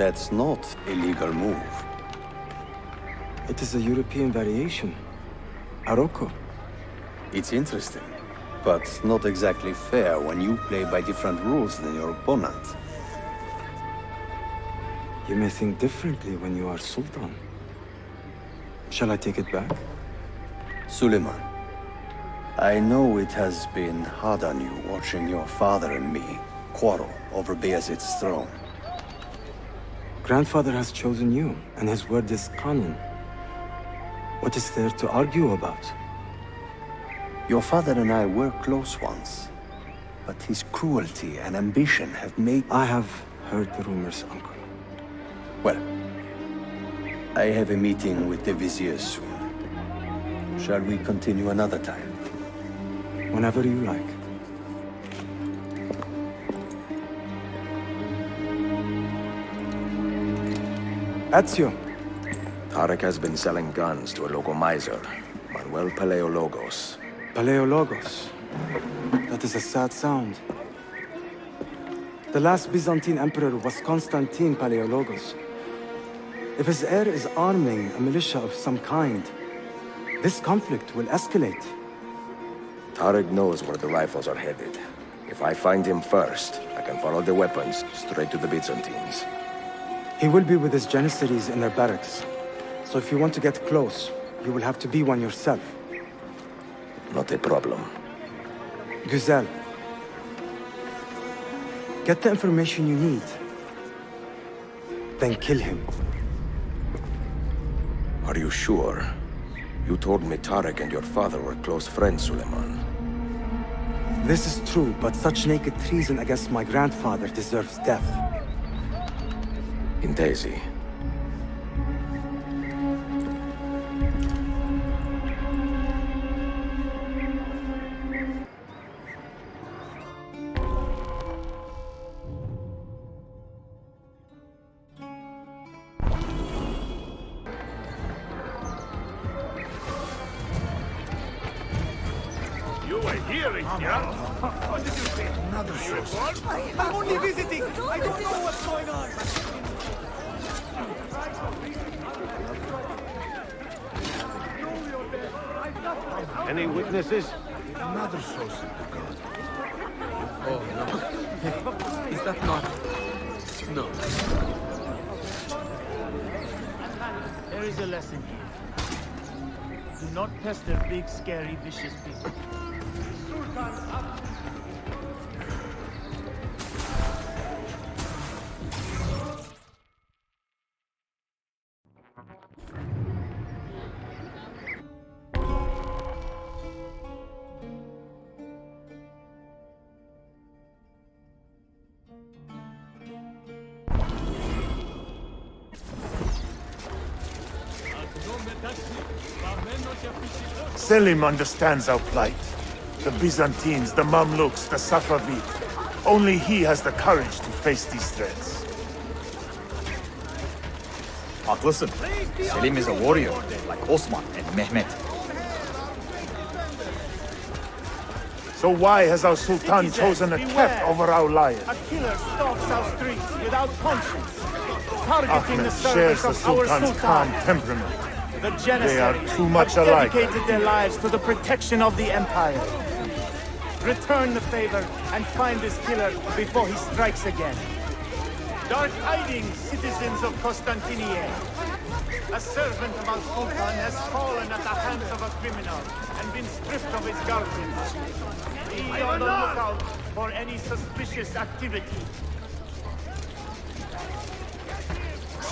That's not a legal move. It is a European variation. Aroko. It's interesting, but not exactly fair when you play by different rules than your opponent. You may think differently when you are Sultan. Shall I take it back? Suleiman, I know it has been hard on you watching your father and me quarrel over Bayezid's throne. Grandfather has chosen you, and his word is canon. What is there to argue about? Your father and I were close once, but his cruelty and ambition have made... I have heard the rumors, uncle. Well, I have a meeting with the Vizier soon. Shall we continue another time? Whenever you like. Ezio. Tarek has been selling guns to a local miser, Manuel Paleologos. Paleologos. That is a sad sound. The last Byzantine emperor was Constantine Paleologos. If his heir is arming a militia of some kind, this conflict will escalate. Tarek knows where the rifles are headed. If I find him first, I can follow the weapons straight to the Byzantines. He will be with his Janissaries in their barracks. So if you want to get close, you will have to be one yourself. Not a problem. Güzel. Get the information you need. Then kill him. Are you sure? You told me Tarek and your father were close friends, Suleiman. This is true, but such naked treason against my grandfather deserves death. Intesi. You were here, yeah? What did you say? Another source. I'm only visiting. I don't know what's going on. Any witnesses? Another source of the god. Oh, no. Is that not... No. There is a lesson here. Do not pester big, scary, vicious people. Selim understands our plight. The Byzantines, the Mamluks, the Safavid. Only he has the courage to face these threats. Haklısın. Selim is a warrior, like Osman and Mehmet. So why has our Sultan chosen a cat over our lion? A killer stalks our streets without conscience, targeting the Ahmed shares service the of our Sultan's calm Sultan. temperament. The They Janissaries are too much have alike. dedicated their lives to the protection of the Empire. Return the favor and find this killer before he strikes again. Dark tidings, citizens of Constantinople. A servant of our Sultan has fallen at the hands of a criminal and been stripped of his garments. Be on the lookout for any suspicious activity.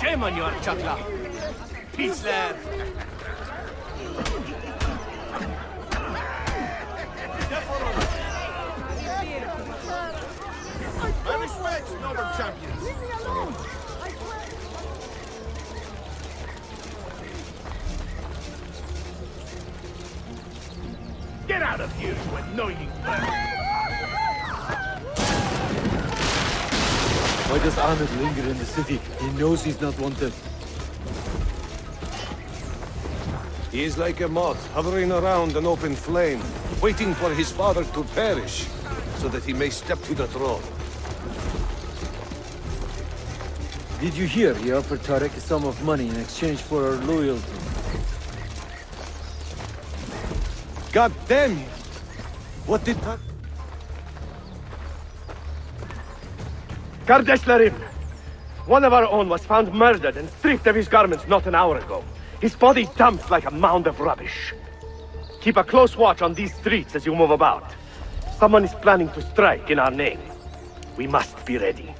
Shame on your chakla. Peace there. I respect noble champions. Leave me alone! Get out of here, you annoying bird! Why does Ahmed linger in the city? He knows he's not wanted. He is like a moth hovering around an open flame, waiting for his father to perish, so that he may step to the throne. Did you hear? He offered Tarek a sum of money in exchange for our loyalty. God damn you! What did Kardeslerim! One of our own was found murdered and stripped of his garments not an hour ago. His body dumped like a mound of rubbish. Keep a close watch on these streets as you move about. Someone is planning to strike in our name. We must be ready.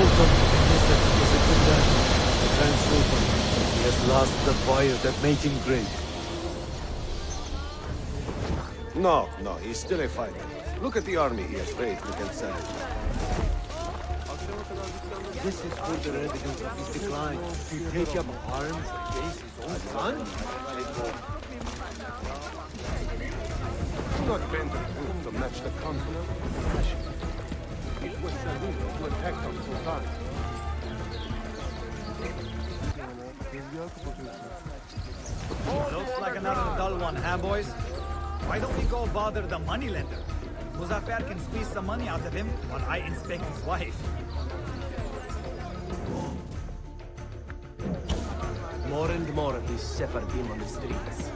Sultan Nisset is a good man. The Grand Sultan. He has lost the fire that made him great. No, he's still a fighter. Look at the army he has raised against Salad. This is further evidence of his decline. To take up arms against his own son? Do not bend the truth to match the council. It was Salud who attacked on Sultan. Looks like another dull one, huh, boys? Why don't we go bother the moneylender? Muzaffar can squeeze some money out of him while I inspect his wife. More and more of these Sephardim on the streets.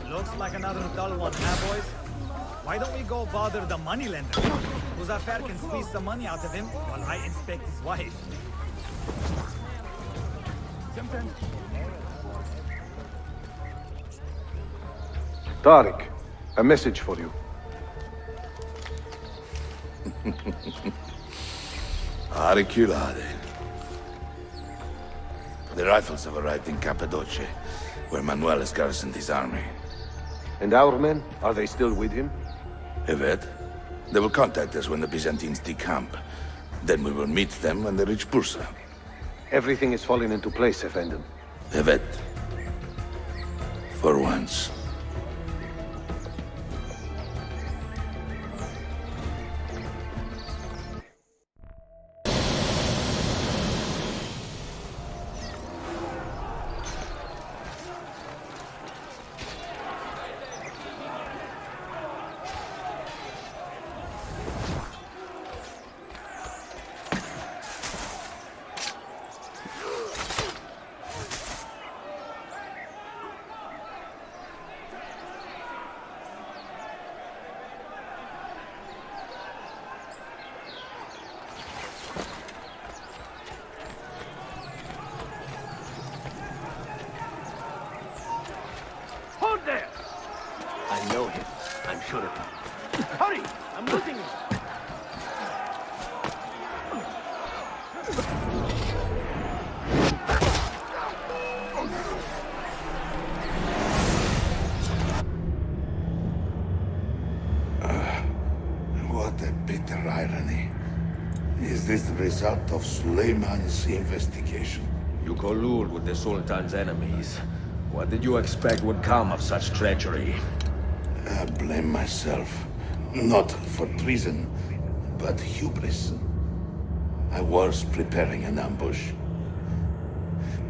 Looks like another dull one, huh, boys? Why don't we go bother the moneylender? Muzaffar can squeeze some money out of him while I inspect his wife. Tariq, a message for you. Auriculade. The rifles have arrived in Cappadocia, where Manuel has garrisoned his army. And our men, are they still with him? Evet. They will contact us when the Byzantines decamp. Then we will meet them when they reach Bursa. Everything is falling into place, Effendim. Evet. For once. Hold there! I know him. I'm sure of it. Hurry! I'm losing him! What a bitter irony. Is this the result of Suleiman's investigation? You collude with the Sultan's enemies. What did you expect would come of such treachery? I blame myself. Not for treason, but hubris. I was preparing an ambush.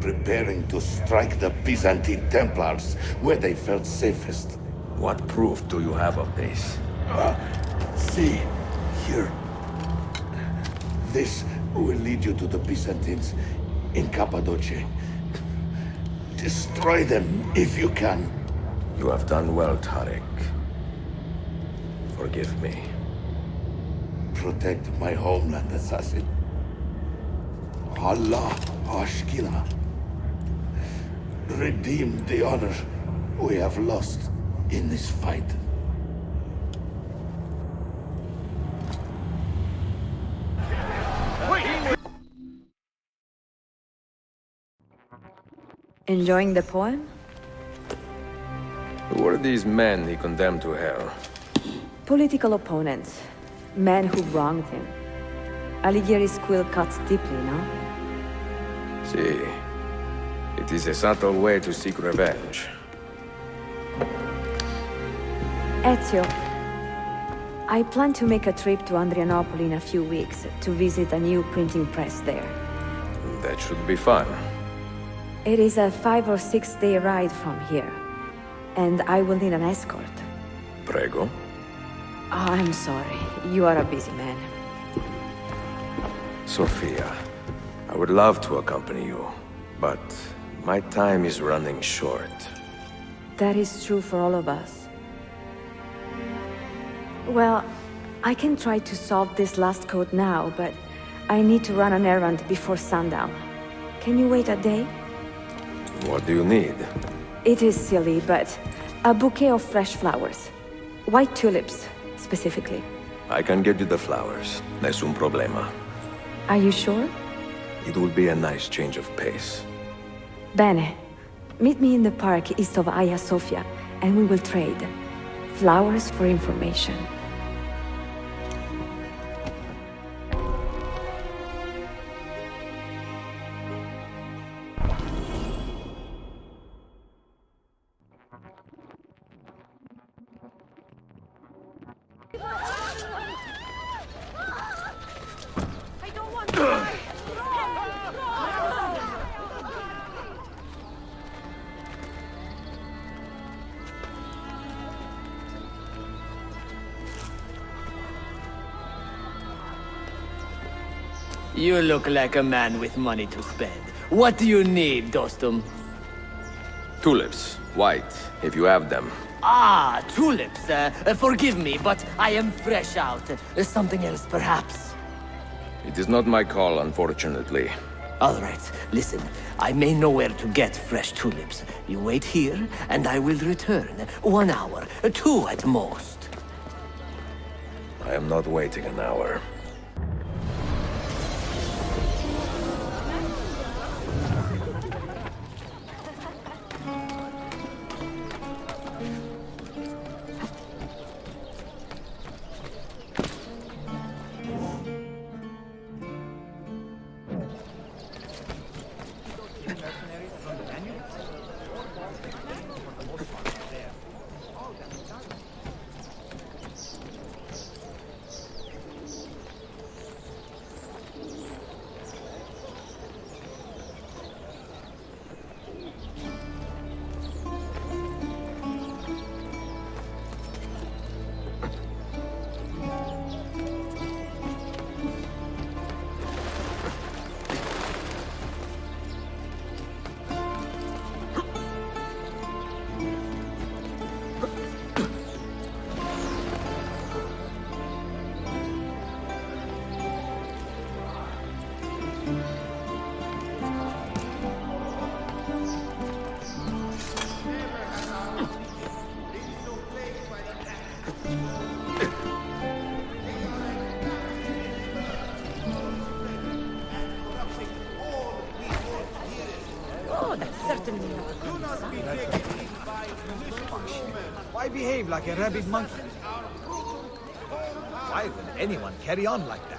Preparing to strike the Byzantine Templars where they felt safest. What proof do you have of this? See, here. This will lead you to the Byzantines in Cappadocia. Destroy them if you can. You have done well, Tariq. Forgive me. Protect my homeland, assassin. Allah Ashkila. Redeem the honor we have lost in this fight. Enjoying the poem? Who were these men he condemned to hell? Political opponents. Men who wronged him. Alighieri's quill cuts deeply, no? See, it is a subtle way to seek revenge. Ezio, I plan to make a trip to Andrianople in a few weeks to visit a new printing press there. That should be fun. It is a 5 or 6 day ride from here. and I will need an escort. Prego. Oh, I'm sorry. You are a busy man. Sophia, I would love to accompany you, but my time is running short. That is true for all of us. Well, I can try to solve this last code now, but I need to run an errand before sundown. Can you wait a day? What do you need? It is silly, but a bouquet of fresh flowers. White tulips, specifically. I can get you the flowers. Nessun problema. Are you sure? It will be a nice change of pace. Bene. Meet me in the park east of Hagia Sophia, and we will trade. Flowers for information. You look like a man with money to spend. What do you need, Dostum? Tulips. White, if you have them. Ah, tulips. Forgive me, but I am fresh out. Something else, perhaps? It is not my call, unfortunately. All right, listen. I may know where to get fresh tulips. You wait here, and I will return. 1 hour, 2 at most. I am not waiting an hour. Why behave like a rabid monkey? Why would anyone carry on like that?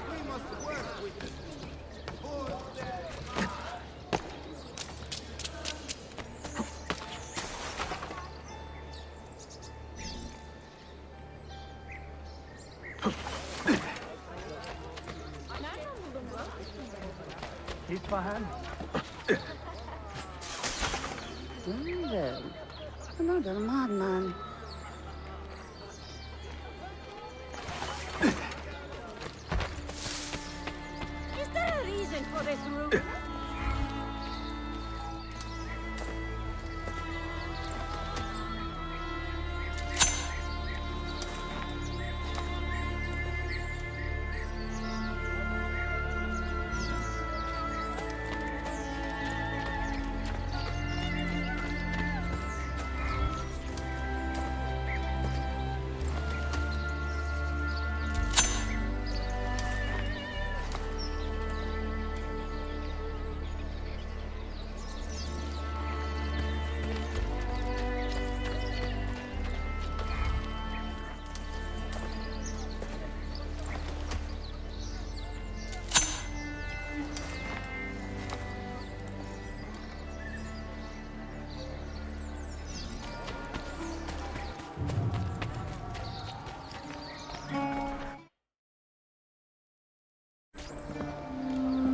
İsfahan. Another madman. Is there a reason for this room?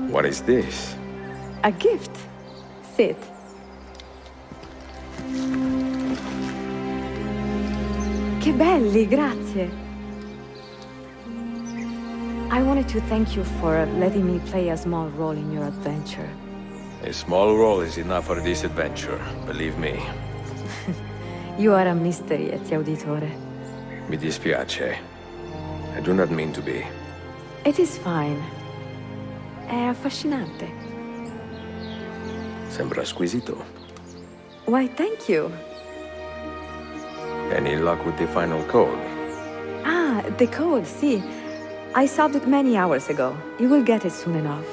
What is this? A gift. Sit. Che belli, grazie. I wanted to thank you for letting me play a small role in your adventure. A small role is enough for this adventure, believe me. You are a mystery, auditore. Mi dispiace. I do not mean to be. It is fine. È affascinante. Sembra squisito. Why, thank you. Any luck with the final code? Ah, the code, sì. I solved it many hours ago. You will get it soon enough.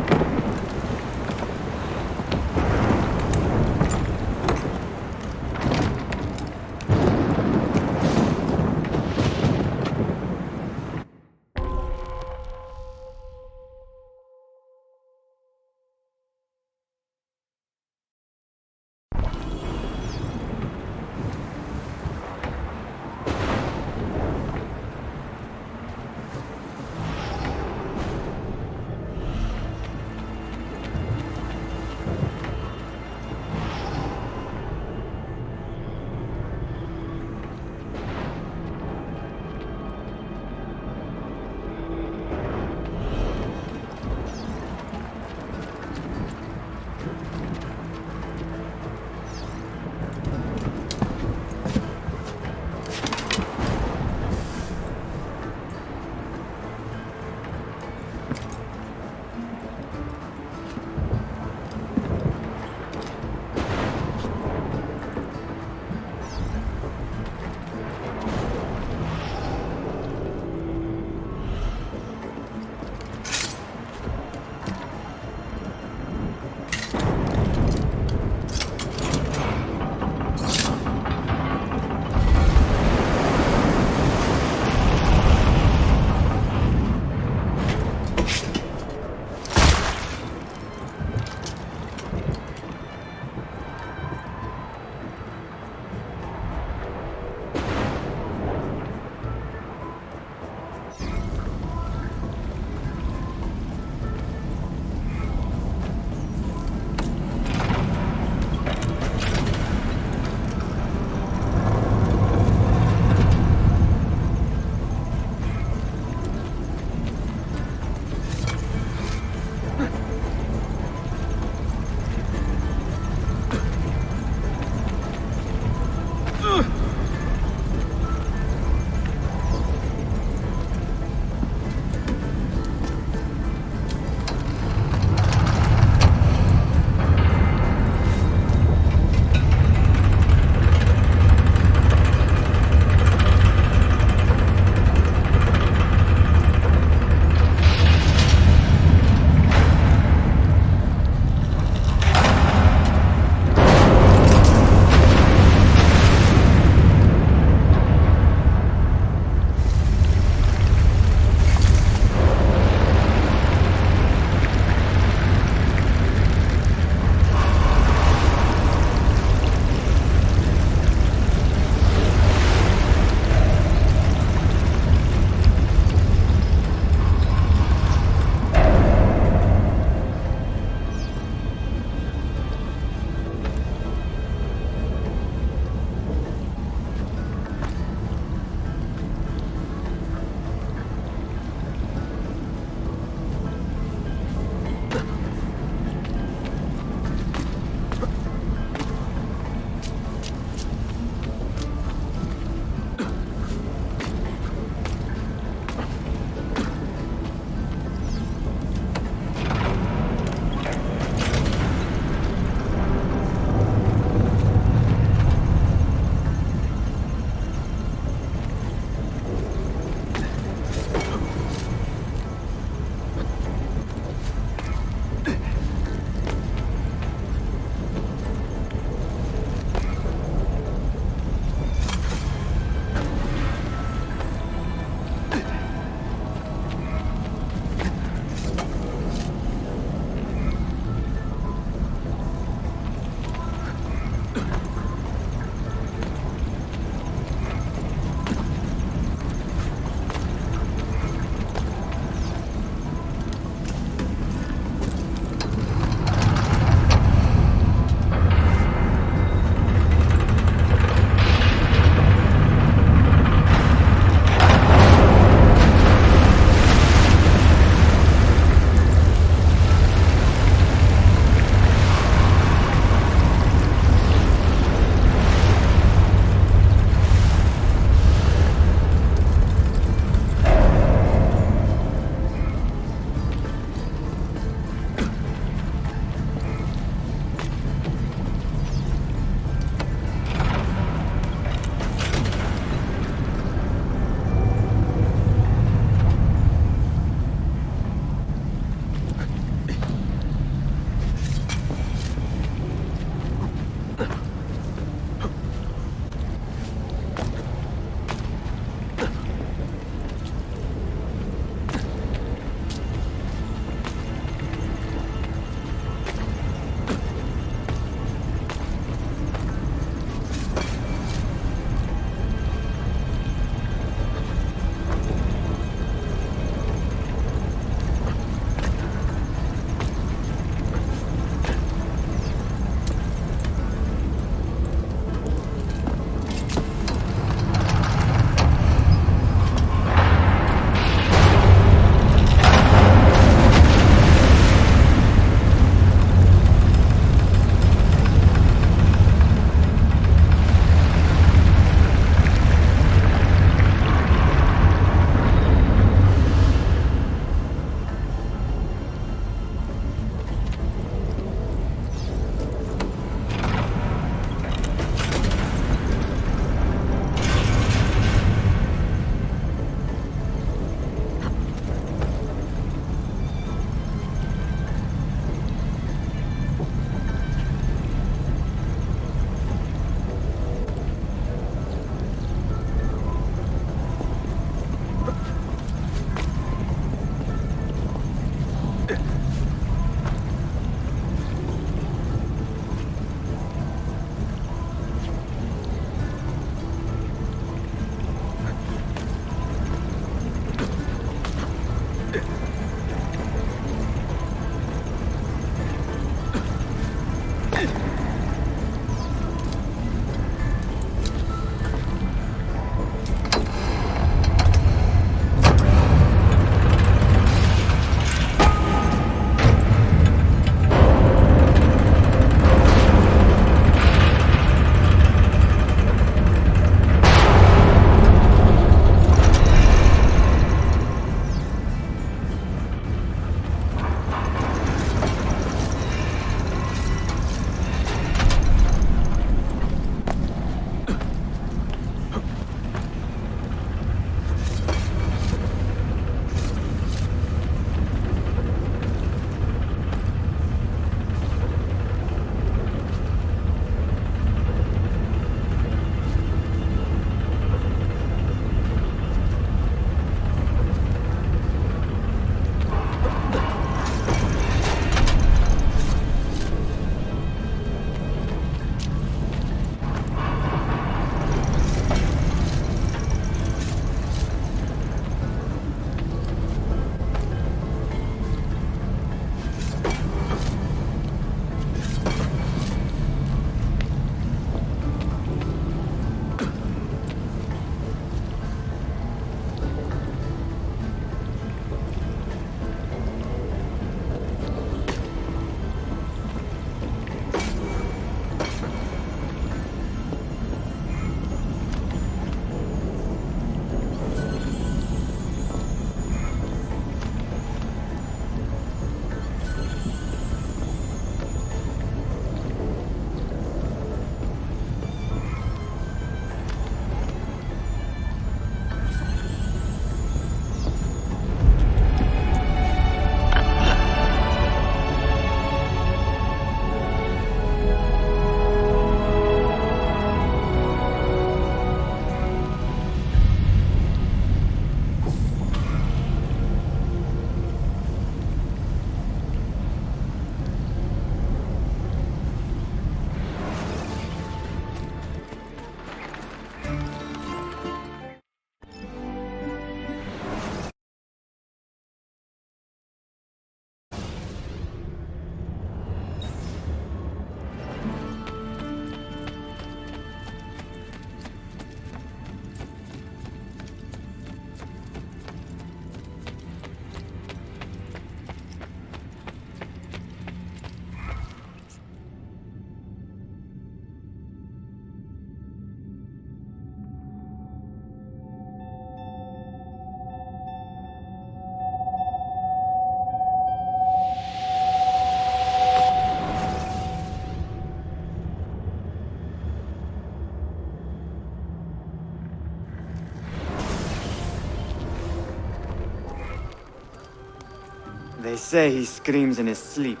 They say he screams in his sleep,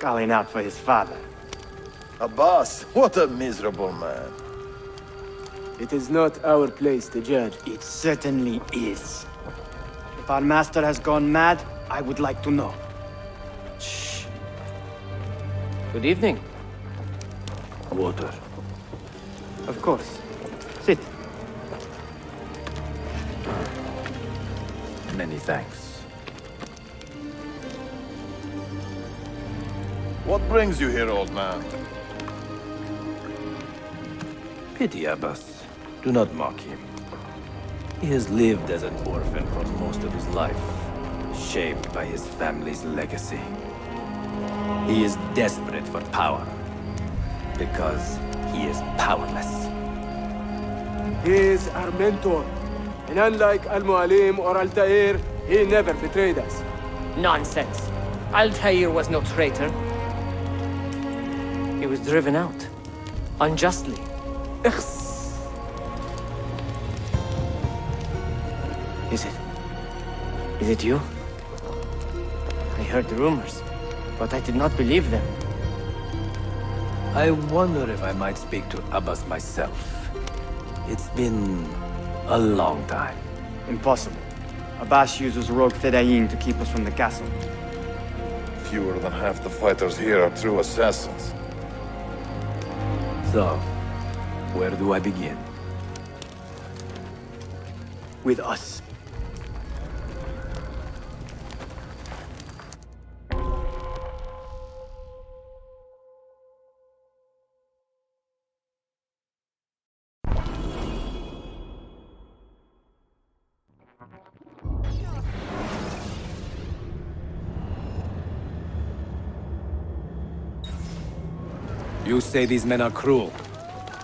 calling out for his father. Abbas, what a miserable man. It is not our place to judge. It certainly is. If our master has gone mad, I would like to know. Good evening. Water. Of course. Sit. Many thanks. What brings you here, old man? Pity Abbas. Do not mock him. He has lived as an orphan for most of his life, shaped by his family's legacy. He is desperate for power, because he is powerless. He is our mentor. And unlike Al-Mu'alim or Altair, he never betrayed us. Nonsense. Altair was no traitor. He was driven out. Unjustly. Is it you? I heard the rumors, but I did not believe them. I wonder if I might speak to Abbas myself. It's been a long time. Impossible. Abbas uses rogue Fedayeen to keep us from the castle. Fewer than half the fighters here are true assassins. So, where do I begin? With us. You say these men are cruel.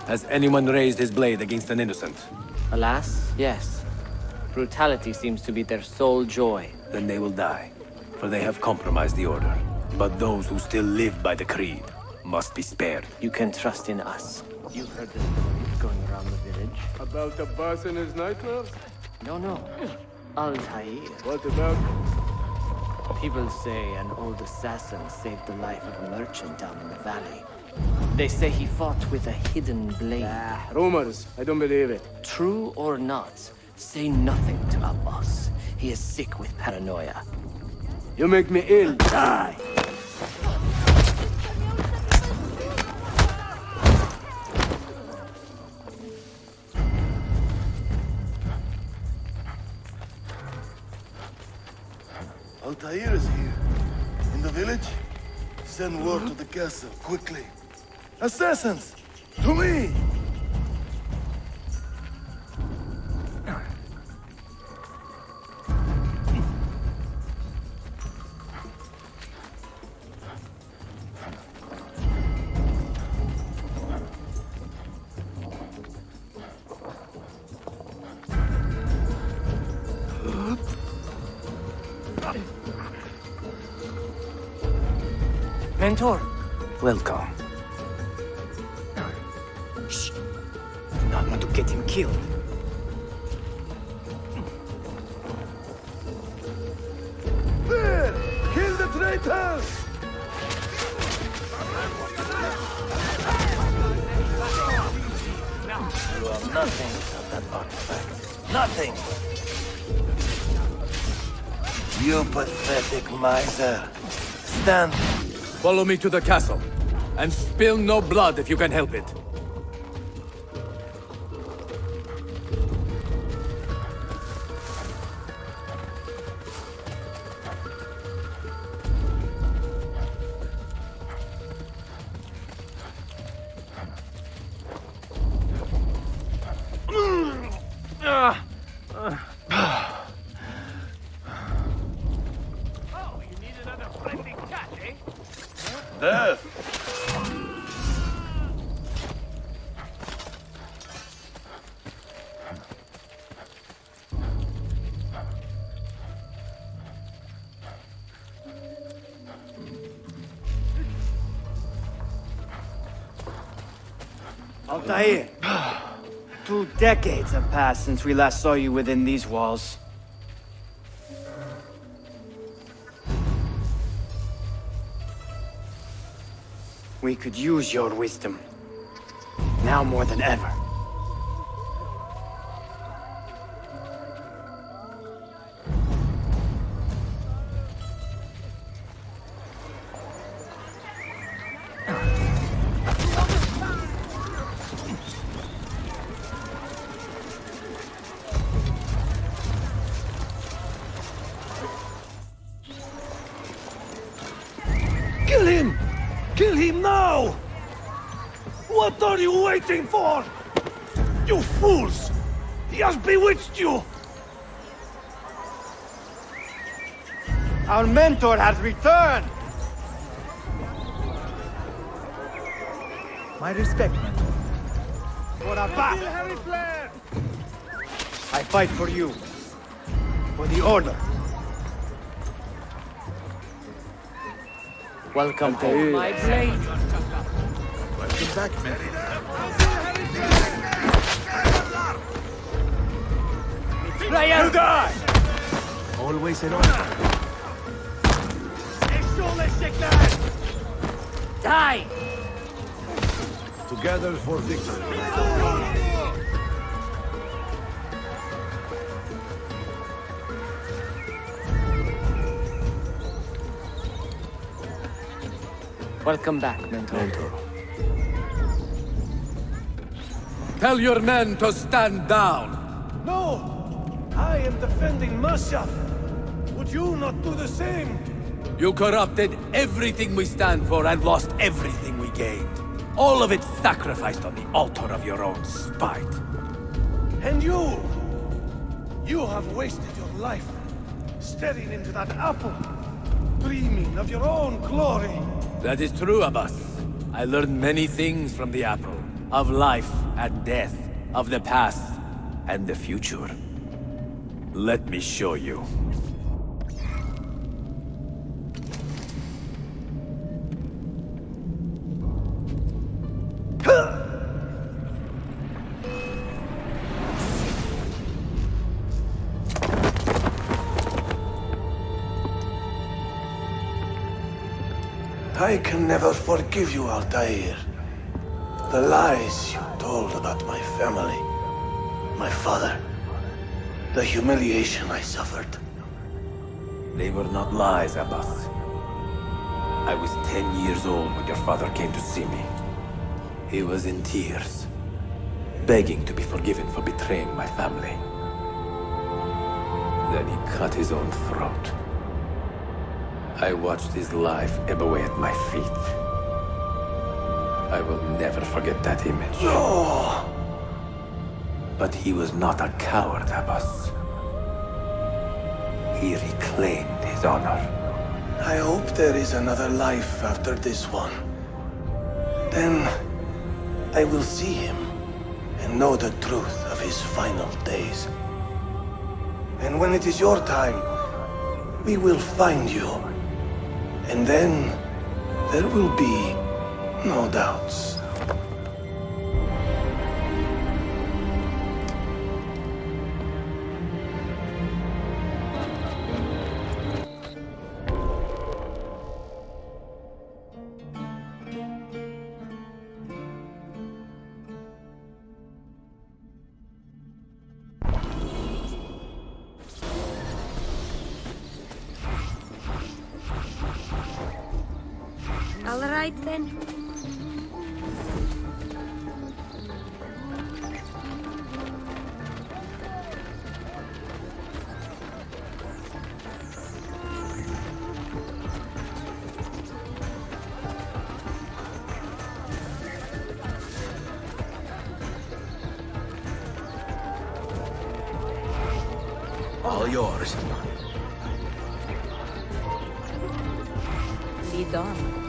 Has anyone raised his blade against an innocent? Alas, yes. Brutality seems to be their sole joy. Then they will die, for they have compromised the order. But those who still live by the creed must be spared. You can trust in us. You've heard the stories going around the village. About Abbas and his nightmares? No. Altair. What about? People say an old assassin saved the life of a merchant down in the valley. They say he fought with a hidden blade. Rumors. I don't believe it. True or not, say nothing to Abbas. He is sick with paranoia. You make me ill. Die! Altair is here. In the village? Send word to the castle, quickly. Assassins! To me! Mentor! Welcome. Shh! Do not want to get him killed. There! Kill the traitors! You are nothing without that artifact. Nothing! You pathetic miser. Stand. Follow me to the castle, and spill no blood if you can help it. Death! Altair! 2 decades have passed since we last saw you within these walls. We could use your wisdom. Now more than ever. are you waiting for? You fools! He has bewitched you! Our mentor has returned! My respect, mentor. For a bath! I fight for you. For the Order. Welcome home. My blade! Welcome back, man. You die! Always an honor. Die! Together for victory. Welcome back, mentor. Tell your men to stand down. No! I am defending Masha. Would you not do the same? You corrupted everything we stand for and lost everything we gained. All of it sacrificed on the altar of your own spite. And you! You have wasted your life staring into that apple, dreaming of your own glory. That is true, Abbas. I learned many things from the apple. Of life and death, of the past and the future. Let me show you. I can never forgive you, Altair. The lies you told about my family, my father, the humiliation I suffered. They were not lies, Abbas. I was 10 years old when your father came to see me. He was in tears, begging to be forgiven for betraying my family. Then he cut his own throat. I watched his life ebb away at my feet. I will never forget that image. No! But he was not a coward, Abbas. He reclaimed his honor. I hope there is another life after this one. Then I will see him and know the truth of his final days. And when it is your time, we will find you. And then there will be no doubts. All right then. All yours. Lead on.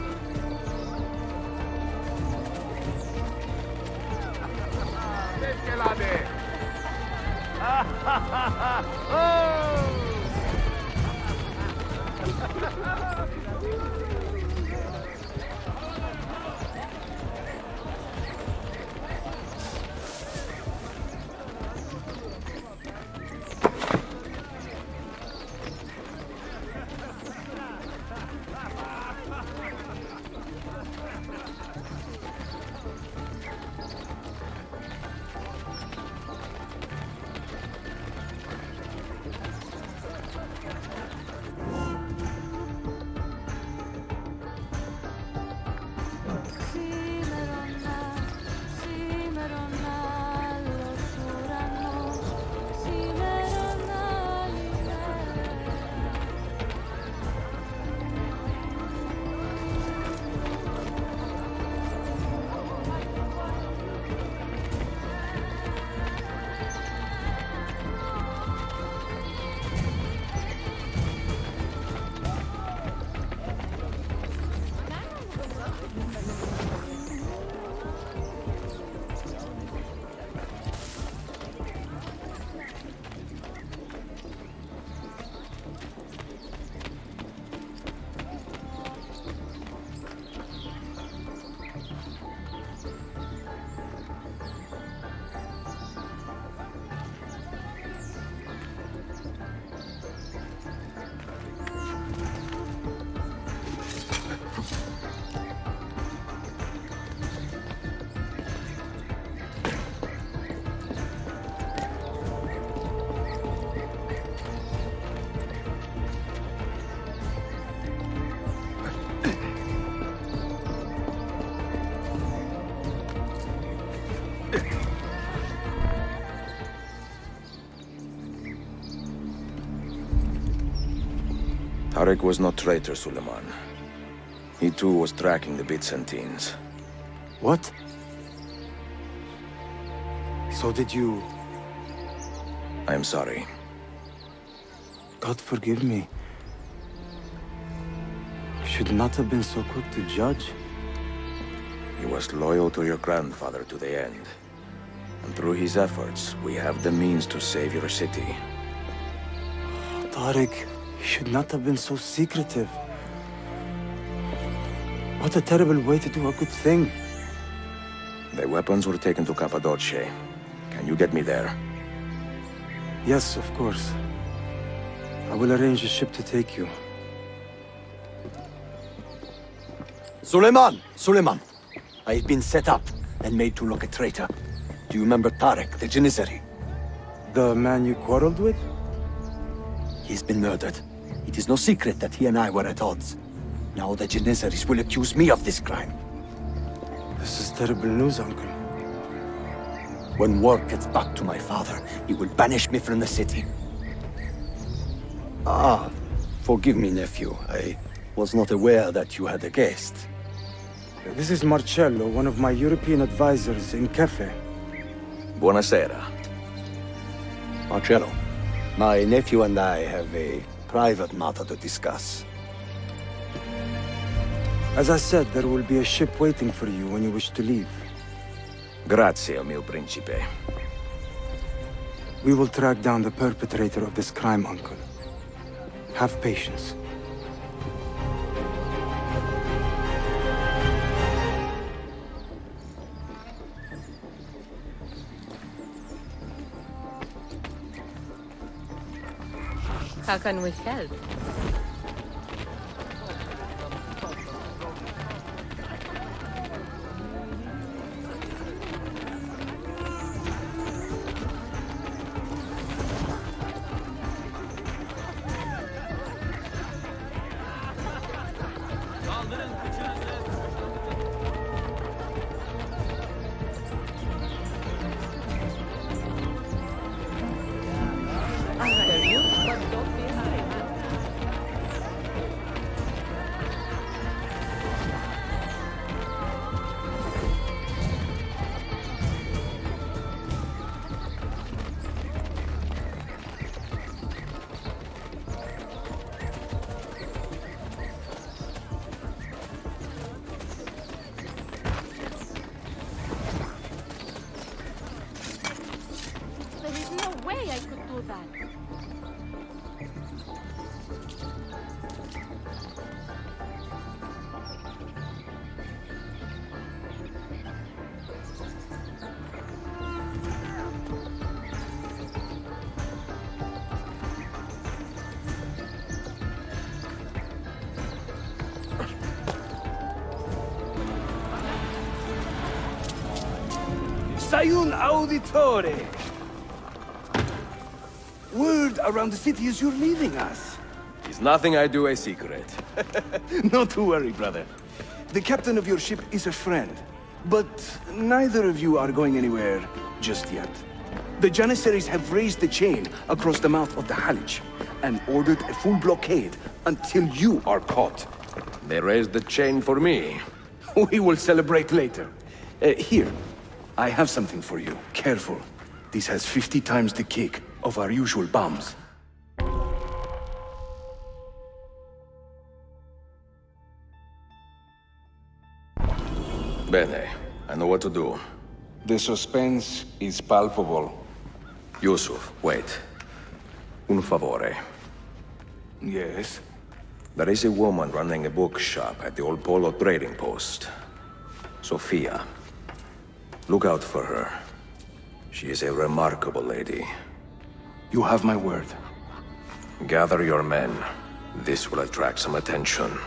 Tarek was no traitor, Suleiman. He too was tracking the Byzantines. What? So did you... I am sorry. God forgive me. You should not have been so quick to judge. He was loyal to your grandfather to the end. And through his efforts, we have the means to save your city. Tariq, you should not have been so secretive. What a terrible way to do a good thing. The weapons were taken to Cappadocia. Can you get me there? Yes, of course. I will arrange a ship to take you. Suleiman! Suleiman! I have been set up and made to look a traitor. Do you remember Tarek, the Janissary? The man you quarreled with? He's been murdered. It is no secret that he and I were at odds. Now the Janissaries will accuse me of this crime. This is terrible news, Uncle. When word gets back to my father, he will banish me from the city. Ah, forgive me, nephew. I was not aware that you had a guest. This is Marcello, one of my European advisors in Cafe. Buonasera. Marcello, my nephew and I have a private matter to discuss. As I said, there will be a ship waiting for you when you wish to leave. Grazie, mio principe. We will track down the perpetrator of this crime, Uncle. Have patience. How can we help? I could do that. Sayun Auditore! Word around the city is you're leaving us. Is nothing I do a secret. Not to worry, brother. The captain of your ship is a friend, but neither of you are going anywhere just yet. The Janissaries have raised the chain across the mouth of the Halij and ordered a full blockade until you are caught. They raised the chain for me. We will celebrate later. Here, I have something for you. Careful. This has 50 times the kick of our usual bombs. Bene. I know what to do. The suspense is palpable. Yusuf, wait. Un favore. Yes? There is a woman running a bookshop at the old Polo trading post. Sophia. Look out for her. She is a remarkable lady. You have my word. Gather your men. This will attract some attention.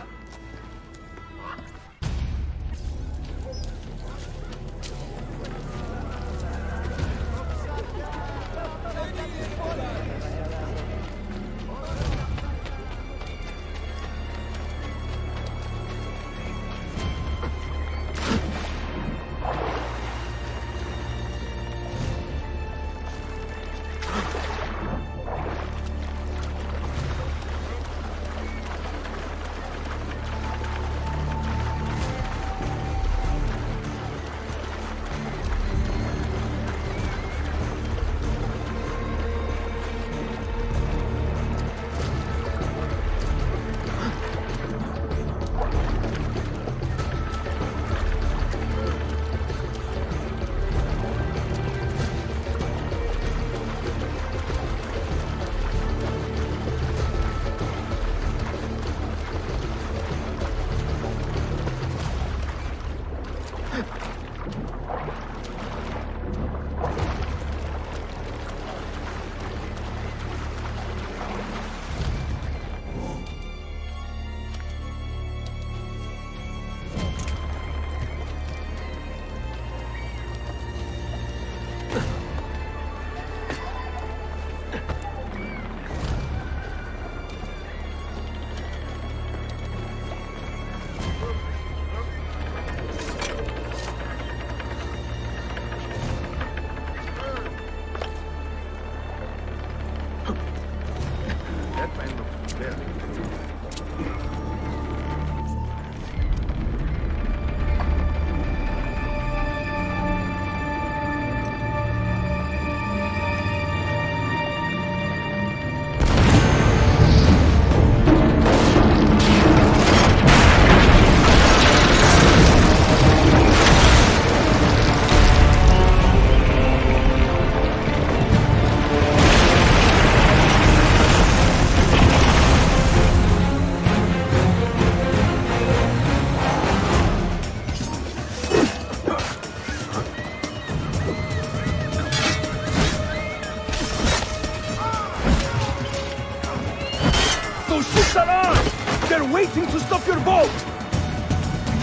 are armed! They're waiting to stop your boat!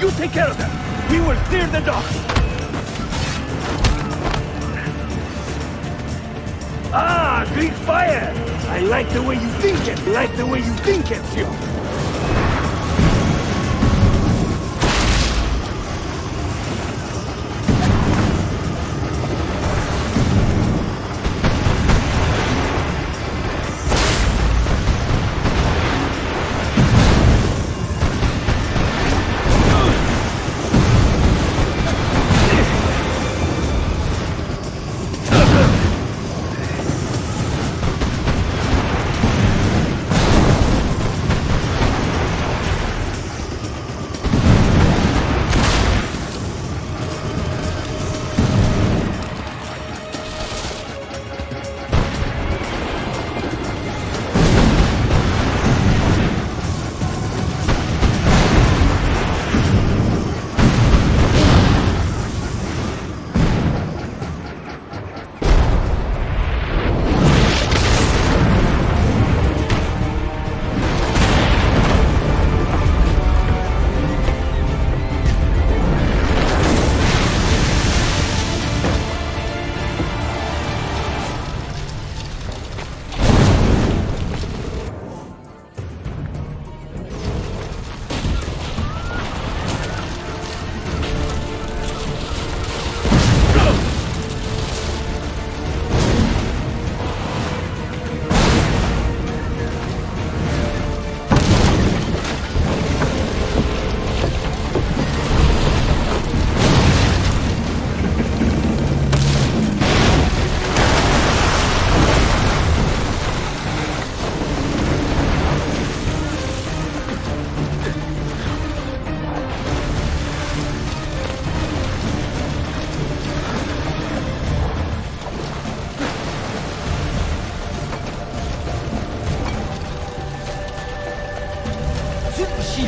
You take care of them! We will clear the docks! Ah, Greek fire! I like the way you think it! Like the way you think it, you!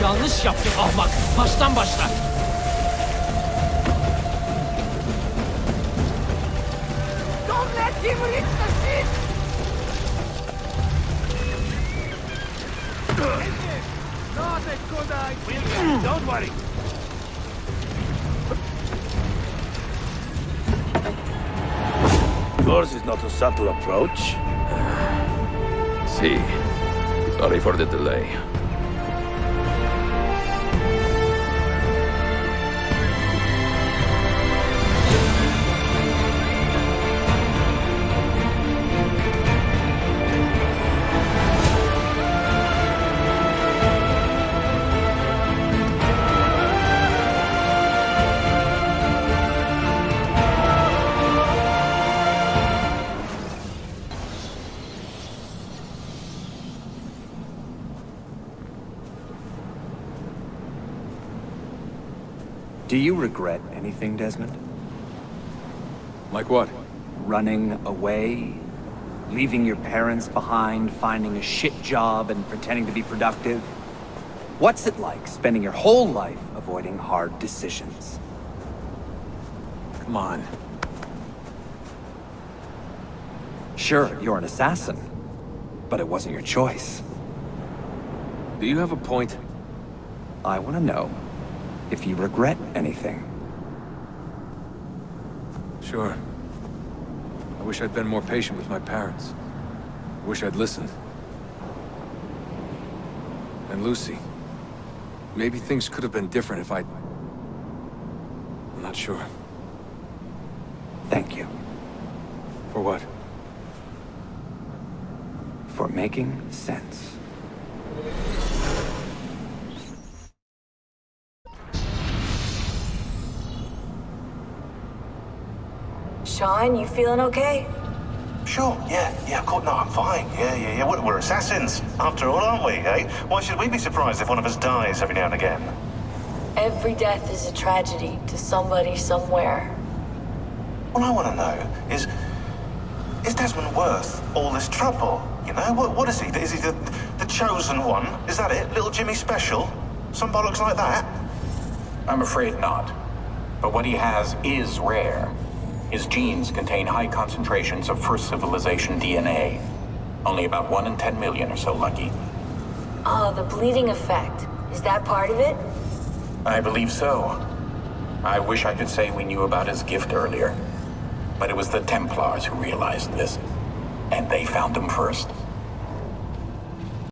Yanlış yaptın ahmak. Baştan başla. Don't let him reach the ship! Not a good idea. Don't worry. Yours is not a subtle approach. See. Sorry for the delay. Do you regret anything, Desmond? Like what? Running away? Leaving your parents behind, finding a shit job, and pretending to be productive? What's it like spending your whole life avoiding hard decisions? Come on. Sure, you're an assassin, but it wasn't your choice. Do you have a point? I want to know if you regret anything. Sure. I wish I'd been more patient with my parents. I wish I'd listened. And Lucy. Maybe things could have been different if I'd... I'm not sure. Thank you. For what? For making sense. Sean, you feeling okay? Sure, yeah, of course, no, I'm fine. Yeah. We're assassins, after all, aren't we, eh? Why should we be surprised if one of us dies every now and again? Every death is a tragedy to somebody somewhere. What I want to know is Desmond worth all this trouble? You know, what is he? Is he the chosen one? Is that it? Little Jimmy Special? Some bollocks like that? I'm afraid not. But what he has is rare. His genes contain high concentrations of first civilization DNA. Only about 1 in 10 million are so lucky. Oh, the bleeding effect. Is that part of it? I believe so. I wish I could say we knew about his gift earlier. But it was the Templars who realized this. And they found him first.